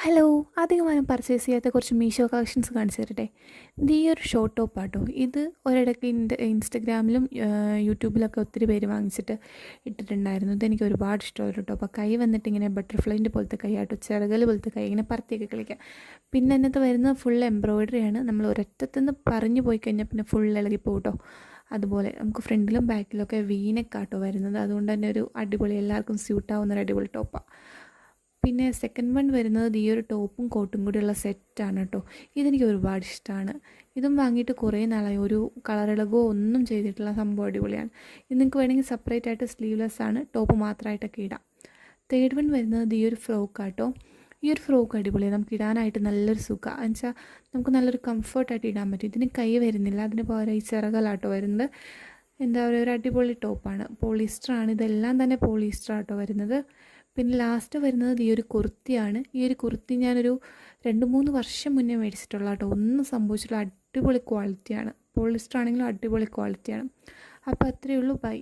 Hello, അധികമാനം purchase ചെയ്യാത്ത കുറച്ച് Meesho collections കാണിച്ചു തരട്ടെ. ഇത് ഈ ഒരു ഷോർട്ട് ടോപ്പാട്ടോ. ഇത് ഒരിടയ്ക്ക് ഇൻസ്റ്റഗ്രാമിലും യൂട്യൂബിലൊക്കെ ഒത്തിരി പേര് വാങ്ങിച്ചിട്ട് ഇട്ടിട്ടുണ്ടായിരുന്നു. ഇതെനിക്ക് ഒരുപാട് ഇഷ്ടമുള്ള ടോപ്പ്. അപ്പോൾ കൈ വന്നിട്ട് ഇങ്ങനെ ബട്ടർഫ്ലൈൻ്റെ പോലത്തെ കൈ ആട്ടോ, ചിറകൽ പോലത്തെ കൈ, ഇങ്ങനെ പറത്തിയൊക്കെ കളിക്കാം. പിന്നെ അതിനകത്ത് വരുന്നത് ഫുൾ എംബ്രോയിഡറിയാണ്. നമ്മൾ ഒരറ്റത്തുനിന്ന് പറഞ്ഞു പോയി കഴിഞ്ഞാൽ പിന്നെ ഫുൾ ഇളകിപ്പോകും കേട്ടോ. അതുപോലെ നമുക്ക് ഫ്രണ്ടിലും ബാക്കിലൊക്കെ വീനക്കാട്ടോ വരുന്നത്. അതുകൊണ്ട് തന്നെ ഒരു അടിപൊളി, എല്ലാവർക്കും സ്യൂട്ടാവുന്ന ഒരു അടിപൊളി ടോപ്പാണ്. പിന്നെ സെക്കൻഡ് വൺ വരുന്നത് ഈ ഒരു ടോപ്പും കോട്ടും കൂടിയുള്ള സെറ്റാണ് കേട്ടോ. ഇതെനിക്ക് ഒരുപാട് ഇഷ്ടമാണ്. ഇതും വാങ്ങിയിട്ട് കുറേ നാളായി. ഒരു കളറിളകോ ഒന്നും ചെയ്തിട്ടുള്ള സംഭവം അടിപൊളിയാണ്. ഇത് നിങ്ങൾക്ക് വേണമെങ്കിൽ സെപ്പറേറ്റ് ആയിട്ട് സ്ലീവ്ലെസ് ആണ്, ടോപ്പ് മാത്രമായിട്ടൊക്കെ ഇടാം. തേർഡ് വൺ വരുന്നത് ഈ ഒരു ഫ്രോക്കാട്ടോ. ഈ ഒരു ഫ്രോക്ക് അടിപൊളിയാണ്. നമുക്ക് ഇടാനായിട്ട് നല്ലൊരു സുഖമാണ്. എന്നുവെച്ചാൽ നമുക്ക് നല്ലൊരു കംഫർട്ടായിട്ട് ഇടാൻ പറ്റും. ഇതിന് കൈ വരുന്നില്ല, അതിന് പകരം ഈ ചിറകലാട്ടോ വരുന്നത്. എന്താ പറയുക, ഒരു അടിപൊളി ടോപ്പാണ്. പോളിസ്റ്ററാണ്, ഇതെല്ലാം തന്നെ പോളിസ്റ്ററാട്ടോ വരുന്നത്. പിന്നെ ലാസ്റ്റ് വരുന്നത് ഈ ഒരു കുർത്തിയാണ്. ഈ ഒരു കുർത്തി ഞാനൊരു 2-3 വർഷം മുന്നേ മേടിച്ചിട്ടുള്ള കേട്ടോ. ഒന്നും സംഭവിച്ചിട്ടുള്ള അടിപൊളി ക്വാളിറ്റിയാണ്. പോളിസ്റ്റർ ആണെങ്കിലും അടിപൊളി ക്വാളിറ്റിയാണ്. അപ്പോൾ അത്രയേ ഉള്ളൂ. ബൈ.